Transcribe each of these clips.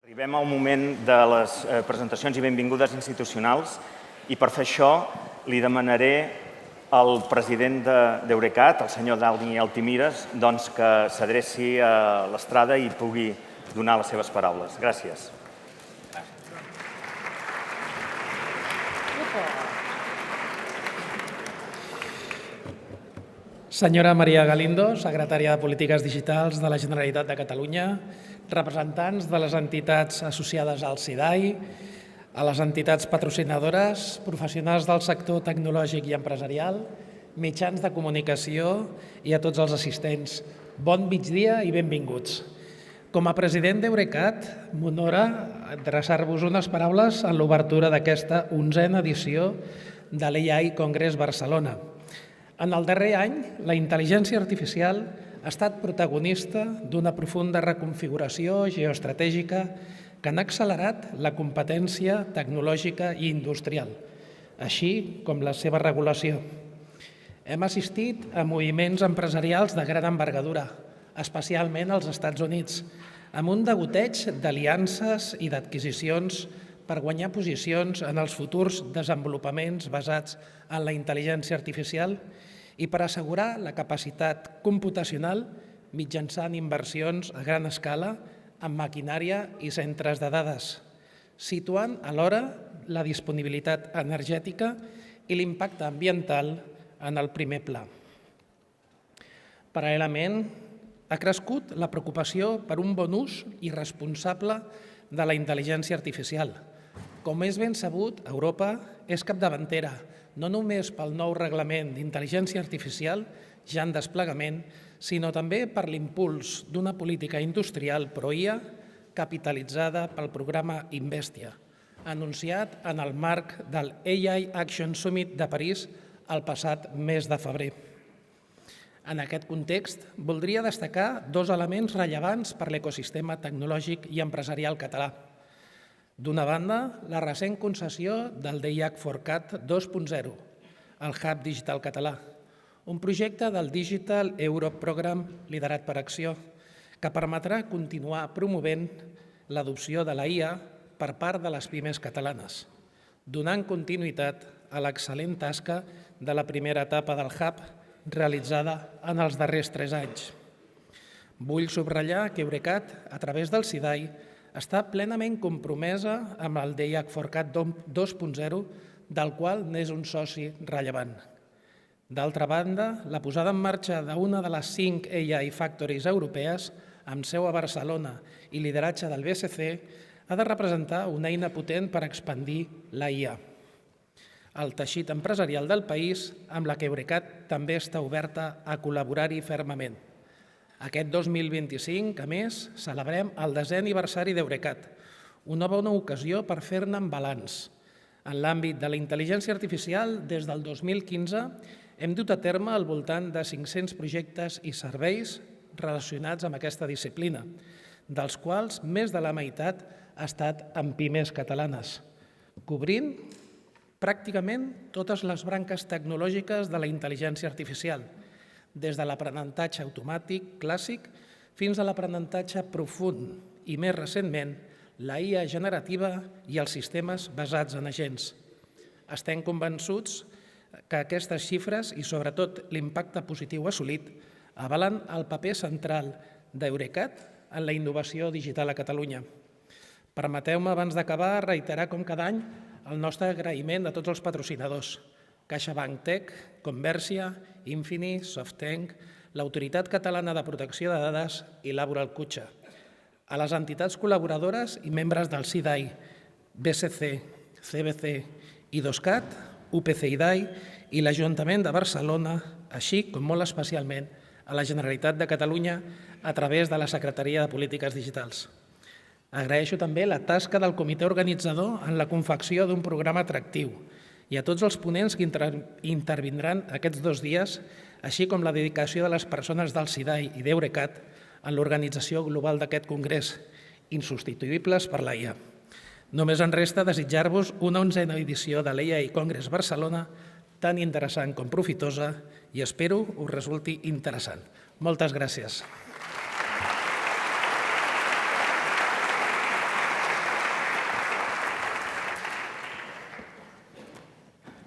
Arribem al moment de les presentacions i benvingudes institucionals i per fer això li demanaré al president d'Eurecat, el senyor Dani Altimires, que s'adreci a l'estrada i pugui donar les seves paraules. Gràcies. Senyora Maria Galindo, secretària de Polítiques Digitals de la Generalitat de Catalunya, representants de les entitats associades al CIDAI, a les entitats patrocinadores, professionals del sector tecnològic i empresarial, mitjans de comunicació i a tots els assistents. Bon migdia i benvinguts. Com a president d'Eurecat, m'honora adreçar-vos unes paraules en l'obertura d'aquesta 11a edició de l'AI Congress Barcelona. En el darrer any, la intel·ligència artificial ha estat protagonista d'una profunda reconfiguració geoestratègica que han accelerat la competència tecnològica i industrial, així com la seva regulació. Hem assistit a moviments empresarials de gran envergadura, especialment als Estats Units, amb un degoteig d'aliances i d'adquisicions per guanyar posicions en els futurs desenvolupaments basats en la intel·ligència artificial i per assegurar la capacitat computacional mitjançant inversions a gran escala en maquinària i centres de dades, situant alhora la disponibilitat energètica i l'impacte ambiental en el primer pla. Paral·lelament, ha crescut la preocupació per un bon ús i responsable de la intel·ligència artificial. Com és ben sabut, Europa és capdavantera, no només pel nou reglament d'intel·ligència artificial ja en desplegament, sinó també per l'impuls d'una política industrial pro-IA capitalitzada pel programa Investia, anunciat en el marc del AI Action Summit de París el passat mes de febrer. En aquest context, voldria destacar dos elements rellevants per l'ecosistema tecnològic i empresarial català. D'una banda, la recent concessió del DIH4CAT 2.0, el Hub Digital Català, un projecte del Digital Europe Program liderat per Acció, que permetrà continuar promovent l'adopció de la IA per part de les pimes catalanes, donant continuïtat a l'excel·lent tasca de la primera etapa del Hub realitzada en els darrers 3 anys. Vull subratllar que Eurecat, a través del CIDAI, està plenament compromesa amb el DIH4CAT 2.0, del qual n'és un soci rellevant. D'altra banda, la posada en marxa d'una de les 5 AI Factories europees, amb seu a Barcelona i lideratge del BSC, ha de representar una eina potent per expandir la IA. El teixit empresarial del país, amb la que Eurecat també està oberta a col·laborar-hi fermament. Aquest 2025, a més, celebrem el 10è aniversari d'Eurecat, una bona ocasió per fer-ne en balanç. En l'àmbit de la intel·ligència artificial, des del 2015, hem dut a terme al voltant de 500 projectes i serveis relacionats amb aquesta disciplina, dels quals més de la meitat ha estat en pimes catalanes, cobrint pràcticament totes les branques tecnològiques de la intel·ligència artificial, des de l'aprenentatge automàtic clàssic fins a l'aprenentatge profund i, més recentment, la IA generativa i els sistemes basats en agents. Estem convençuts que aquestes xifres i, sobretot, l'impacte positiu assolit avalen el paper central d'Eurecat en la innovació digital a Catalunya. Permeteu-me, abans d'acabar, reiterar com cada any el nostre agraïment a tots els patrocinadors: CaixaBank Tech, Conversia, Infini, Softenc, l'Autoritat Catalana de Protecció de Dades i Laboral Cutxa, a les entitats col·laboradores i membres del CIDAI, BSC, CBC, IDOSCAT, UPCIDAI i l'Ajuntament de Barcelona, així com molt especialment a la Generalitat de Catalunya a través de la Secretaria de Polítiques Digitals. Agraeixo també la tasca del comitè organitzador en la confecció d'un programa atractiu i a tots els ponents que intervindran aquests 2 dies, així com la dedicació de les persones del CIDAI i d'Eurecat en l'organització global d'aquest congrés, insubstituïbles per l'AIA. Només em resta desitjar-vos una 11a edició de l'AI Congress Barcelona tan interessant com profitosa i espero us resulti interessant. Moltes gràcies.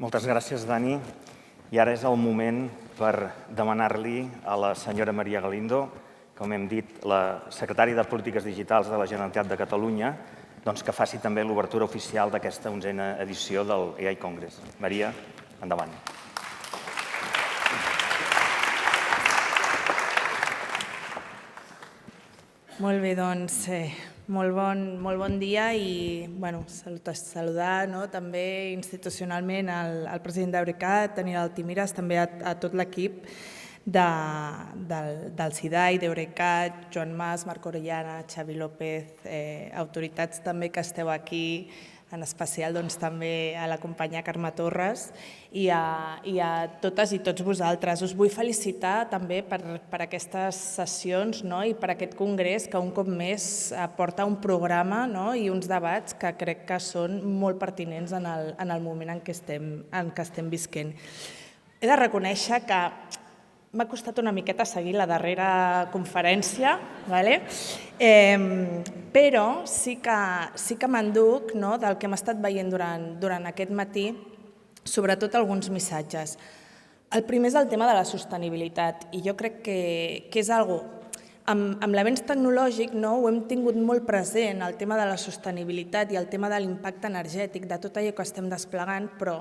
Moltes gràcies, Dani. I ara és el moment per demanar-li a la senyora Maria Galindo, com hem dit, la secretària de Polítiques Digitals de la Generalitat de Catalunya, doncs que faci també l'obertura oficial d'aquesta 11a edició del AI Congress. Maria, endavant. Molt bé, doncs, molt bon dia i saludar també institucionalment al president d'Eurecat, Daniel Altimires, també a tot l'equip del CIDAI, d'Eurecat, Joan Mas, Marc Orellana, Xavi López, autoritats també que esteu aquí, en especial també a la companya Carme Torres i a totes i tots vosaltres. Us vull felicitar també per aquestes sessions i per aquest congrés que un cop més aporta un programa i uns debats que crec que són molt pertinents en el moment en què estem visquent. He de reconèixer que m'ha costat una miqueta seguir la darrera conferència, però sí que m'enduc del que hem estat veient durant aquest matí, sobretot alguns missatges. El primer és el tema de la sostenibilitat i jo crec que és algo. Amb l'avenç tecnològic ho hem tingut molt present, el tema de la sostenibilitat i el tema de l'impacte energètic, de tot allò que estem desplegant, però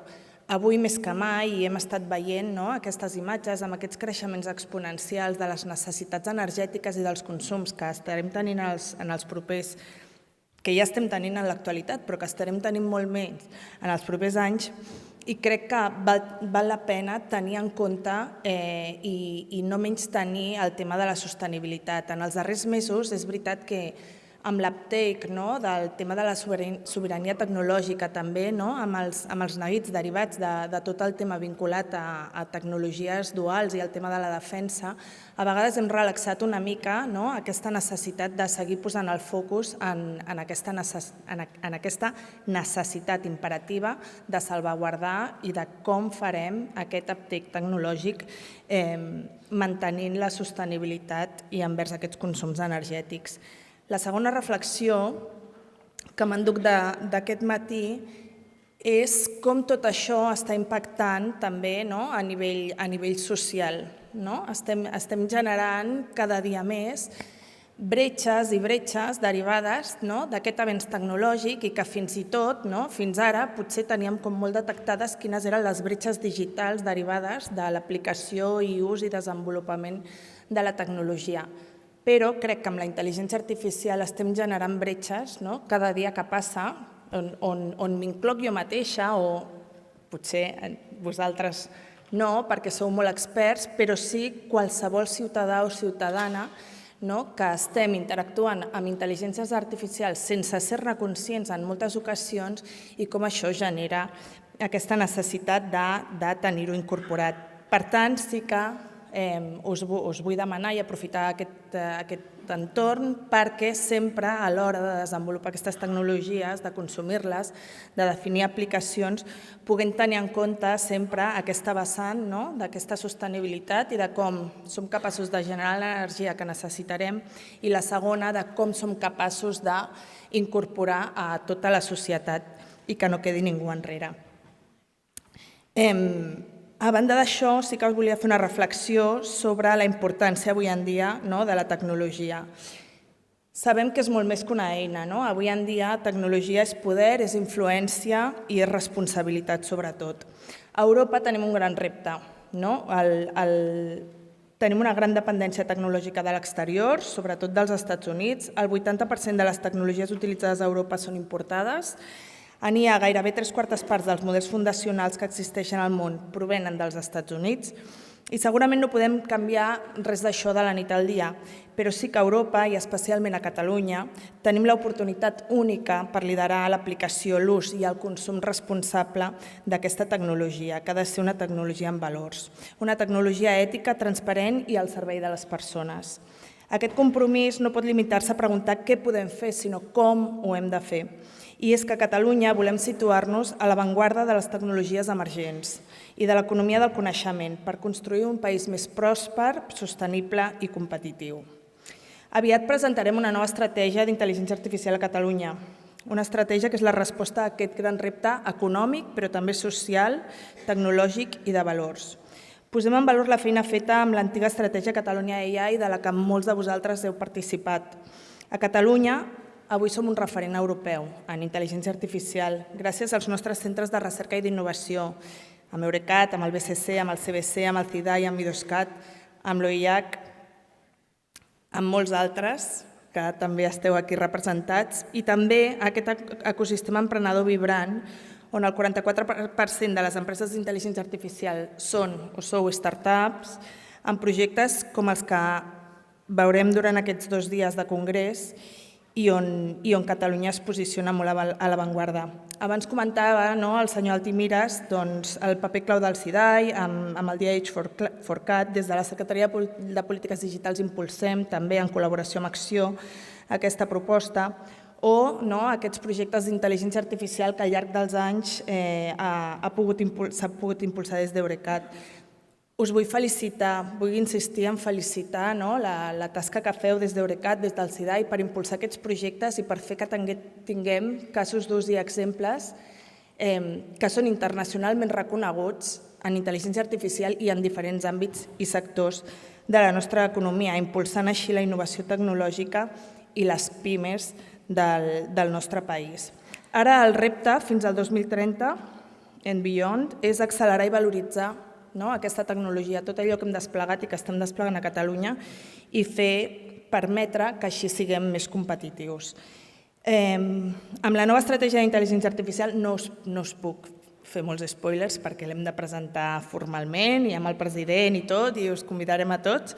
avui més que mai hem estat veient aquestes imatges amb aquests creixements exponencials de les necessitats energètiques i dels consums que estarem tenint en els propers, que ja estem tenint en l'actualitat, però que estarem tenint molt menys en els propers anys, i crec que val la pena tenir en compte i no menys tenir el tema de la sostenibilitat. En els darrers mesos és veritat que amb l'uptake del tema de la sobirania tecnològica també, amb els neguits derivats de tot el tema vinculat a tecnologies duals i el tema de la defensa, a vegades hem relaxat una mica aquesta necessitat de seguir posant el focus en aquesta necessitat imperativa de salvaguardar i de com farem aquest uptake tecnològic mantenint la sostenibilitat i envers aquests consums energètics. La segona reflexió que m'enduc d'aquest matí és com tot això està impactant també a nivell social. Estem generant cada dia més bretxes i bretxes derivades d'aquest avenç tecnològic i que fins i tot, fins ara, potser teníem com molt detectades quines eren les bretxes digitals derivades de l'aplicació i ús i desenvolupament de la tecnologia. Però crec que amb la intel·ligència artificial estem generant bretxes cada dia que passa, on m'incloc jo mateixa, o potser vosaltres no, perquè sou molt experts, però sí qualsevol ciutadà o ciutadana que estem interactuant amb intel·ligències artificials sense ser-ne conscients en moltes ocasions i com això genera aquesta necessitat de tenir-ho incorporat. Per tant, sí que us vull demanar i aprofitar aquest entorn perquè sempre a l'hora de desenvolupar aquestes tecnologies, de consumir-les, de definir aplicacions, puguem tenir en compte sempre aquesta vessant d'aquesta sostenibilitat i de com som capaços de generar l'energia que necessitarem i la segona de com som capaços d'incorporar a tota la societat i que no quedi ningú enrere. A banda d'això, sí que us volia fer una reflexió sobre la importància avui en dia de la tecnologia. Sabem que és molt més que una eina. Avui en dia tecnologia és poder, és influència i és responsabilitat sobretot. A Europa tenim un gran repte. Tenim una gran dependència tecnològica de l'exterior, sobretot dels Estats Units. El 80% de les tecnologies utilitzades a Europa són importades. N'hi ha gairebé 3/4 dels models fundacionals que existeixen al món provenen dels Estats Units i segurament no podem canviar res d'això de la nit al dia, però sí que a Europa i especialment a Catalunya tenim l'oportunitat única per liderar l'aplicació, l'ús i el consum responsable d'aquesta tecnologia, que ha de ser una tecnologia amb valors, una tecnologia ètica, transparent i al servei de les persones. Aquest compromís no pot limitar-se a preguntar què podem fer, sinó com ho hem de fer. I és que a Catalunya volem situar-nos a l'avantguarda de les tecnologies emergents i de l'economia del coneixement per construir un país més pròsper, sostenible i competitiu. Aviat presentarem una nova estratègia d'intel·ligència artificial a Catalunya. una estratègia que és la resposta a aquest gran repte econòmic, però també social, tecnològic i de valors. Posem en valor la feina feta amb l'antiga estratègia Catalunya AI, de la que molts de vosaltres heu participat. A Catalunya, avui som un referent europeu en intel·ligència artificial, gràcies als nostres centres de recerca i d'innovació, amb Eurecat, amb el BCC, amb el CBC, amb el CIDAI, amb Idoscat, amb l'OIH, amb molts altres que també esteu aquí representats, i també aquest ecosistema emprenedor vibrant, on el 44% de les empreses d'intel·ligència artificial són o sou startups, amb projectes com els que veurem durant aquests 2 dies de congrés i on Catalunya es posiciona molt a l'avantguarda. Abans comentava el senyor Altimires el paper clau del CIDAI amb el DH4CAT. Des de la Secretaria de Polítiques Digitals impulsem, també en col·laboració amb Acció, aquesta proposta, o aquests projectes d'intel·ligència artificial que al llarg dels anys s'ha pogut impulsar des d'Eurecat. Us vull felicitar, vull insistir en felicitar la tasca que feu des d'Eurecat, des del CIDAI, per impulsar aquests projectes i per fer que tinguem casos d'ús i exemples que són internacionalment reconeguts en intel·ligència artificial i en diferents àmbits i sectors de la nostra economia, impulsant així la innovació tecnològica i les pimes del nostre país. Ara el repte fins al 2030 and beyond és accelerar i valoritzar aquesta tecnologia, tot allò que hem desplegat i que estem desplegant a Catalunya, i permetre que així siguem més competitius. Amb la nova estratègia d'intel·ligència artificial no us puc fer molts spoilers perquè l'hem de presentar formalment i amb el president i tot, i us convidarem a tots,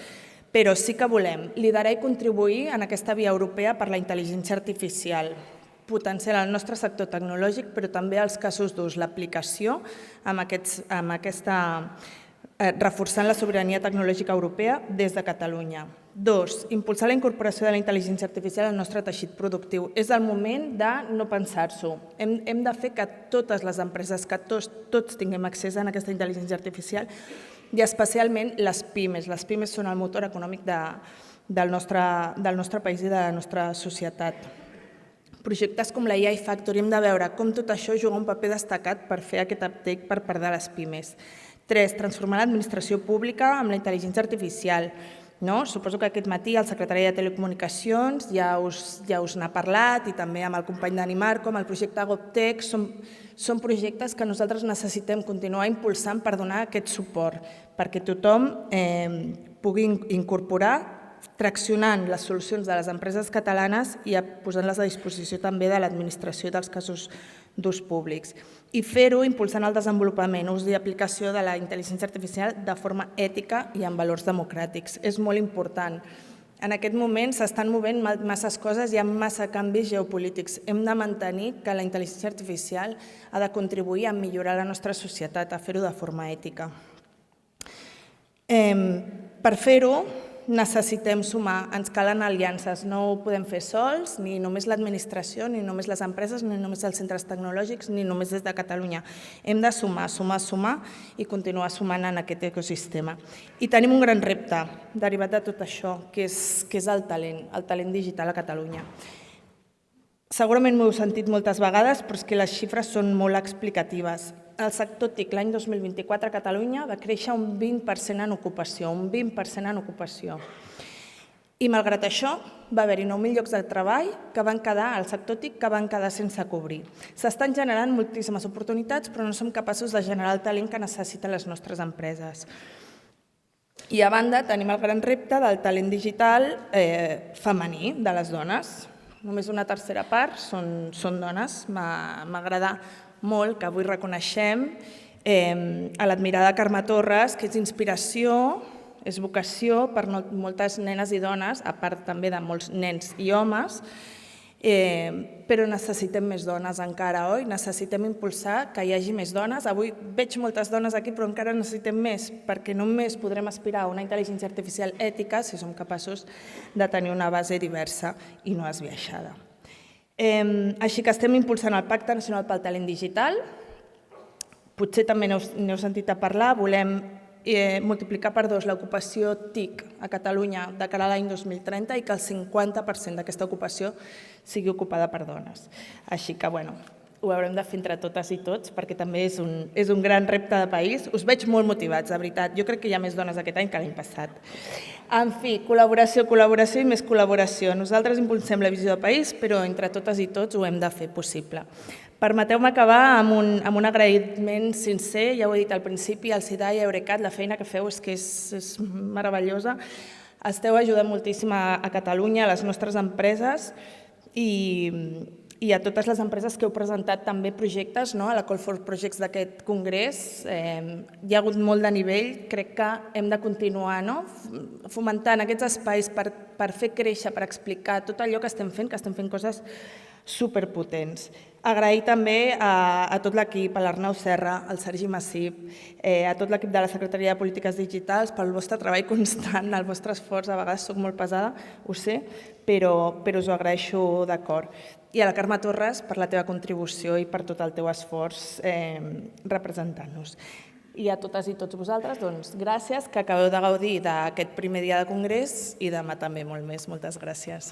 però sí que volem liderar i contribuir en aquesta via europea per la intel·ligència artificial, potenciant el nostre sector tecnològic, però també els casos d'ús, l'aplicació reforçant la sobirania tecnològica europea des de Catalunya. 2. Impulsar la incorporació de la intel·ligència artificial al nostre teixit productiu. És el moment de no pensar-s'ho. Hem de fer que totes les empreses, que tots tinguem accés a aquesta intel·ligència artificial, i especialment les pimes. Les pimes són el motor econòmic del nostre país i de la nostra societat. Projectes com la AI Factory, hem de veure com tot això juga un paper destacat per fer aquest uptake per part de les pimes. 3. Transformar l'administració pública amb la intel·ligència artificial. Suposo que aquest matí el secretari de Telecomunicacions ja us n'ha parlat, i també amb el company d'Animarco, amb el projecte GovTech. Són projectes que nosaltres necessitem continuar impulsant per donar aquest suport, perquè tothom pugui incorporar, traccionant les solucions de les empreses catalanes i posant-les a disposició també de l'administració dels casos d'ús públics. I fer-ho impulsant el desenvolupament, ús i aplicació de la intel·ligència artificial de forma ètica i amb valors democràtics. És molt important. En aquest moment s'estan movent masses coses i hi ha massa canvis geopolítics. Hem de mantenir que la intel·ligència artificial ha de contribuir a millorar la nostra societat, a fer-ho de forma ètica. Per fer-ho, necessitem sumar, ens calen aliances, no ho podem fer sols, ni només l'administració, ni només les empreses, ni només els centres tecnològics, ni només des de Catalunya. Hem de sumar i continuar sumant en aquest ecosistema. I tenim un gran repte derivat de tot això, que és el talent digital a Catalunya. Segurament m'ho heu sentit moltes vegades, però és que les xifres són molt explicatives. El sector TIC l'any 2024 a Catalunya va créixer un 20% en ocupació, I malgrat això, va haver-hi 9.000 llocs de treball que van quedar al sector TIC que van quedar sense cobrir. S'estan generant moltíssimes oportunitats, però no som capaços de generar el talent que necessiten les nostres empreses. I a banda tenim el gran repte del talent digital femení de les dones. Només una tercera part són dones. M'agrada molt que avui reconeixem a l'admirada Carme Torres, que és inspiració, és vocació per moltes nenes i dones, a part també de molts nens i homes, però necessitem més dones encara, oi? Necessitem impulsar que hi hagi més dones. Avui veig moltes dones aquí, però encara necessitem més, perquè només podrem aspirar a una intel·ligència artificial ètica si som capaços de tenir una base diversa i no esbiaixada. Així que estem impulsant el Pacte Nacional pel Talent Digital. Potser també n'heu sentit a parlar. Volem multiplicar per 2 l'ocupació TIC a Catalunya de cara a l'any 2030 i que el 50% d'aquesta ocupació sigui ocupada per dones. Així que, bueno, ho haurem de fer entre totes i tots, perquè també és un gran repte de país. Us veig molt motivats, de veritat. Jo crec que hi ha més dones aquest any que l'any passat. En fi, col·laboració, col·laboració i més col·laboració. Nosaltres impulsem la visió de país, però entre totes i tots ho hem de fer possible. Permeteu-me acabar amb un agraïment sincer, ja ho he dit al principi, al SIDA i a Eurecat. La feina que feu és que és meravellosa. Esteu ajudant moltíssim a Catalunya, a les nostres empreses i a totes les empreses que heu presentat també projectes, a la Call for Projects d'aquest congrés. Hi ha hagut molt de nivell, crec que hem de continuar fomentant aquests espais per fer créixer, per explicar tot allò que estem fent coses superpotents. Agrair també a tot l'equip, a l'Arnau Serra, al Sergi Massip, a tot l'equip de la Secretaria de Polítiques Digitals pel vostre treball constant, el vostre esforç. A vegades soc molt pesada, ho sé, però us ho agraeixo de cor. I a la Carme Torres per la teva contribució i per tot el teu esforç representant-nos. I a totes i tots vosaltres, doncs, gràcies, que acabeu de gaudir d'aquest primer dia de congrés i demà també molt més. Moltes gràcies.